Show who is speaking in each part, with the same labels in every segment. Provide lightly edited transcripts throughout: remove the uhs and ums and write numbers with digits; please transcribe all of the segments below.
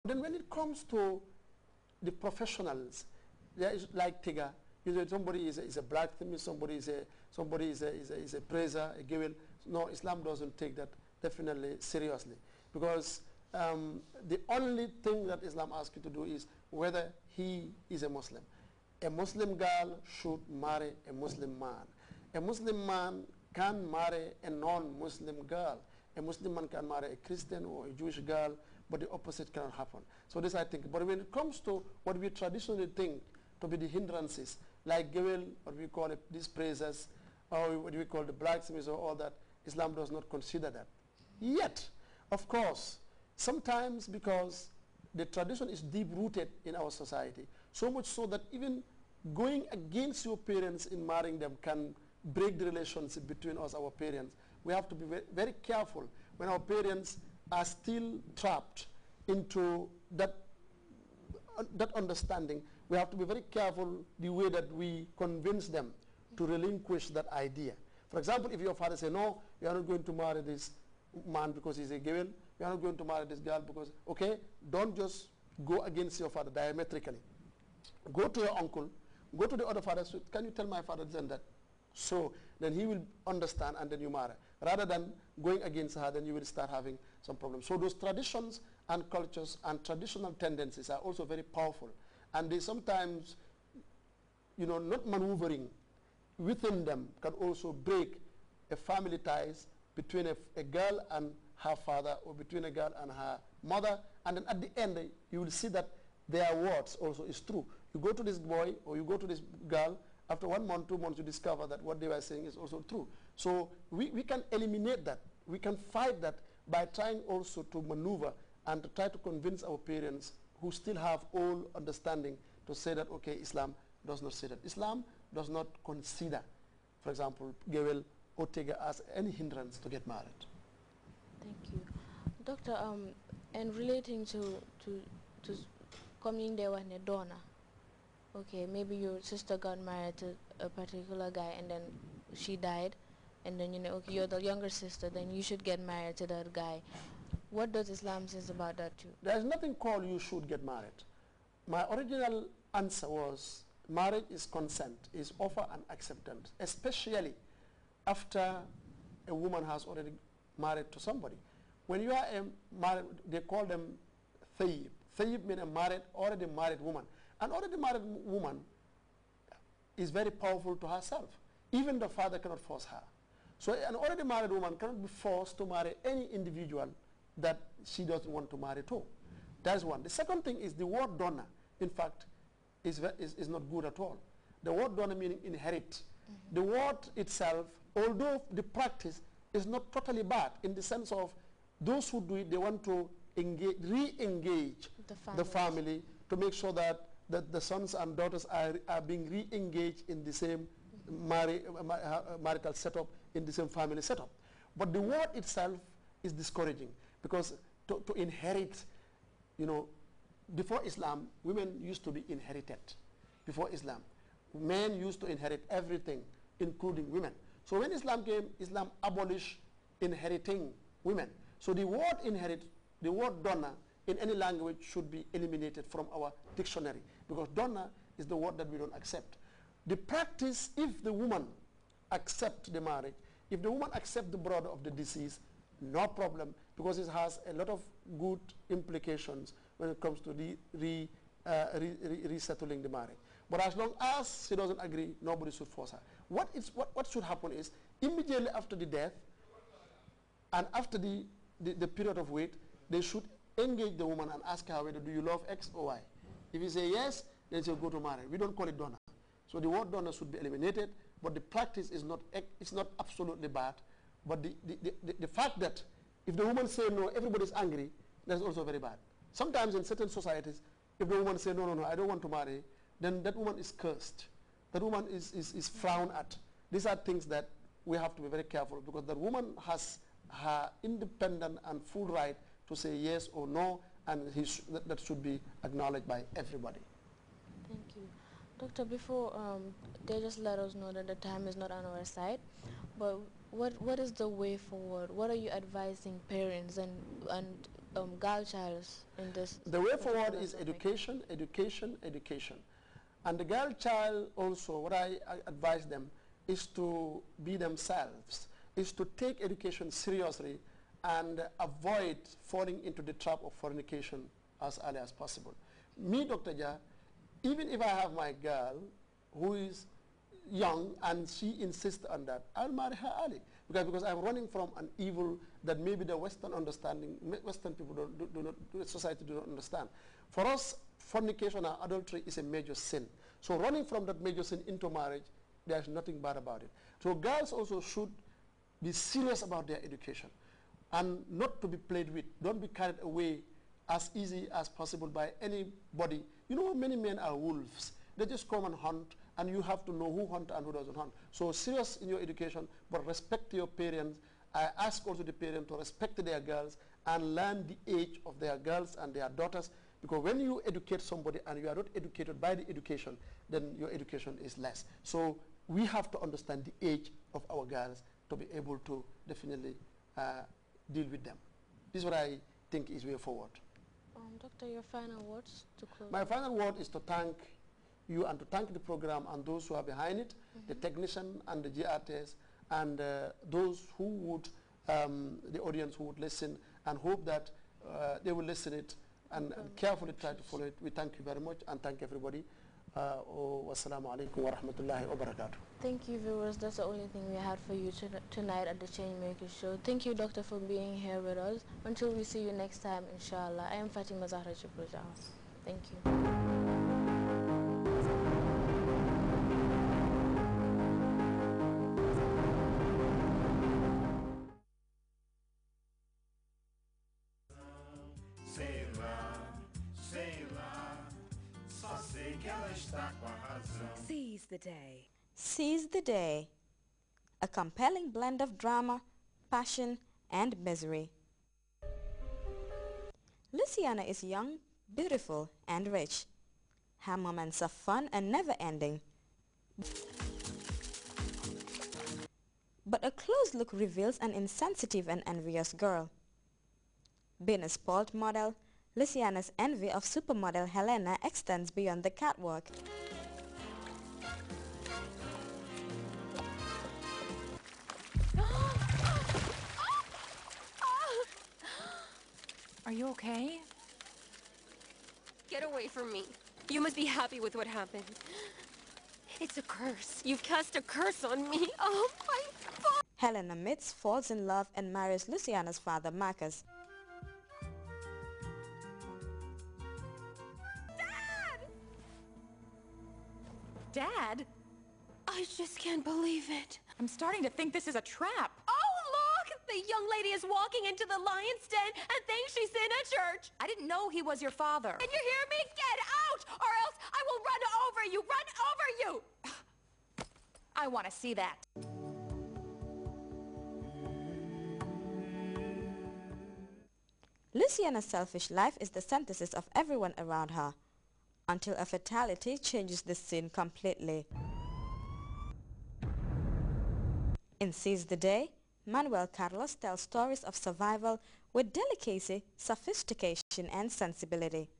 Speaker 1: Then when it comes to the professionals, there is like Tiga. You know, somebody is a blacksmith, somebody is a praiser, a givel. No, Islam doesn't take that definitely seriously, because the only thing that Islam asks you to do is whether he is a Muslim. A Muslim girl should marry a Muslim man. A Muslim man can marry a non-Muslim girl. A Muslim man can marry a Christian or a Jewish girl, but the opposite cannot happen. So this I think. But when it comes to what we traditionally think to be the hindrances, like Gewel, what we call it, these praises, or what we call the blacksmiths or all that, Islam does not consider that. Yet, of course, sometimes because the tradition is deep-rooted in our society, so much so that even going against your parents in marrying them can break the relationship between us, our parents. We have to be very, very careful when our parents are still trapped into that understanding. We have to be very careful the way that we convince them to relinquish that idea. For example, if your father says, no, you are not going to marry this man because he's a given, you are not going to marry this girl because, okay, don't just go against your father diametrically. Go to your uncle, go to the other father, so can you tell my father this and that? So then he will understand and then you marry. Rather than going against her, then you will start having some problems. So those traditions and cultures and traditional tendencies are also very powerful. And they sometimes, you know, not maneuvering within them can also break a family ties between a girl and her father, or between a girl and her mother. And then at the end, you will see that their words also is true. You go to this boy or you go to this girl, after 1 month, 2 months, you discover that what they were saying is also true. So we can eliminate that. We can fight that by trying also to maneuver and to try to convince our parents who still have all understanding to say that, okay, Islam does not say that. Islam does not consider, for example, Gewel or Tega as any hindrance to get married.
Speaker 2: Thank you. Doctor, and relating to coming there when a donor, okay, maybe your sister got married to a particular guy and then she died, and then, you know, okay, you're the younger sister, then you should get married to that guy. What does Islam say about that too?
Speaker 1: There's nothing called you should get married. My original answer was marriage is consent, is offer and acceptance, especially after a woman has already married to somebody. When you are married, they call them thayyib. Thayyib means already married woman. An already married woman is very powerful to herself. Even the father cannot force her. So an already married woman cannot be forced to marry any individual that she doesn't want to marry to. That's one. The second thing is the word donor, in fact, is not good at all. The word donor meaning inherit. Mm-hmm. The word itself, although the practice is not totally bad in the sense of those who do it, they want to re-engage the family to make sure that the sons and daughters are being re-engaged in the same marital setup, in the same family setup. But the word itself is discouraging, because to inherit, you know, before Islam, women used to be inherited. Before Islam, men used to inherit everything, including women. So when Islam came, Islam abolished inheriting women. So the word inherit, the word donor, in any language should be eliminated from our dictionary, because donor is the word that we don't accept. The practice, if the woman accepts the marriage, if the woman accepts the brother of the deceased, no problem, because it has a lot of good implications when it comes to resettling the marriage. But as long as she doesn't agree, nobody should force her. What should happen is, immediately after the death and after the period of wait, they should engage the woman and ask her whether do you love X or Y. If you say yes, then she'll go to marry. We don't call it donor. So the word donor should be eliminated, but the practice is not, it's not absolutely bad. But the fact that if the woman say no, everybody's angry, that's also very bad. Sometimes in certain societies, if the woman say no, I don't want to marry, then that woman is cursed. That woman is frowned at. These are things that we have to be very careful, because the woman has her independent and full right to say yes or no, and that should be acknowledged by everybody.
Speaker 2: Thank you. Doctor, before they just let us know that the time is not on our side, but what is the way forward? What are you advising parents and girl child in this?
Speaker 1: The way forward is
Speaker 2: topic?
Speaker 1: education, education, education. And the girl child also, what I advise them is to be themselves, is to take education seriously and avoid falling into the trap of fornication as early as possible. Me, Dr. Ja, even if I have my girl who is young and she insists on that, I'll marry her early because I'm running from an evil that maybe the Western understanding, Western people do not, society do not understand. For us, fornication and adultery is a major sin. So running from that major sin into marriage, there's nothing bad about it. So girls also should be serious about their education and not to be played with. Don't be carried away as easy as possible by anybody. You know, many men are wolves. They just come and hunt, and you have to know who hunts and who doesn't hunt. So serious in your education, but respect your parents. I ask also the parents to respect their girls and learn the age of their girls and their daughters, because when you educate somebody and you are not educated by the education, then your education is less. So we have to understand the age of our girls to be able to definitely deal with them. This is what I think is way forward.
Speaker 2: Doctor, your final words to close?
Speaker 1: My final word is to thank you and to thank the program and those who are behind it, the technician and the GRTs, and those who would, the audience who would listen, and hope that they will listen it and carefully try to follow it. We thank you very much and thank everybody. Wassalamu alaikum wa rahmatullahi wa barakatuh.
Speaker 2: Thank you, viewers. That's the only thing we had for you tonight at the Changemaker Show. Thank you, Doctor, for being here with us. Until we see you next time, inshallah. I am Fatima Zahra Chiproja. Thank you.
Speaker 3: Seize the Day. Seize the Day. A compelling blend of drama, passion, and misery. Luciana is young, beautiful, and rich. Her moments are fun and never-ending. But a close look reveals an insensitive and envious girl. Being a spoiled model, Luciana's envy of supermodel Helena extends beyond the catwalk.
Speaker 4: Are you okay?
Speaker 5: Get away from me. You must be happy with what happened. It's a curse. You've cast a curse on me. Oh, my God.
Speaker 3: Helena meets, falls in love, and marries Luciana's father, Marcus.
Speaker 5: Dad!
Speaker 4: Dad?
Speaker 5: I just can't believe it.
Speaker 4: I'm starting to think this is a trap.
Speaker 5: Oh, look! The young lady is walking into the lion's den and thinks she's in a church.
Speaker 4: I didn't know he was your father.
Speaker 5: Can you hear me? Get out! Or else I will run over you! Run over you!
Speaker 4: I want to see that.
Speaker 3: Luciana's selfish life is the synthesis of everyone around her, until a fatality changes the scene completely. In Seize the Day, Manuel Carlos tells stories of survival with delicacy, sophistication, and sensibility.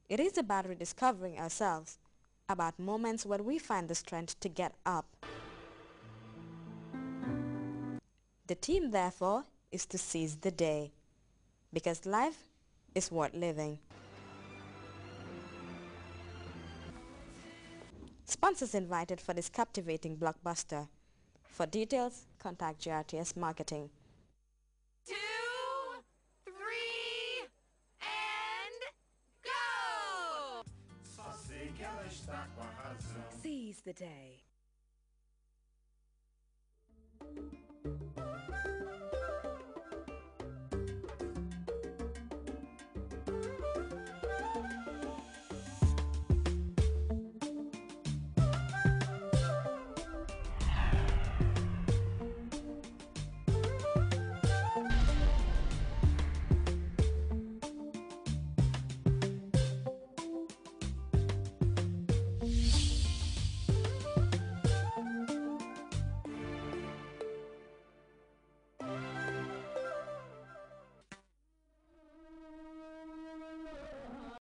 Speaker 3: It is about rediscovering ourselves, about moments when we find the strength to get up. The theme, therefore, is to seize the day, because life is worth living. Sponsors invited for this captivating blockbuster. For details, contact GRTS Marketing.
Speaker 5: 2, 3, and go!
Speaker 3: Seize the Day.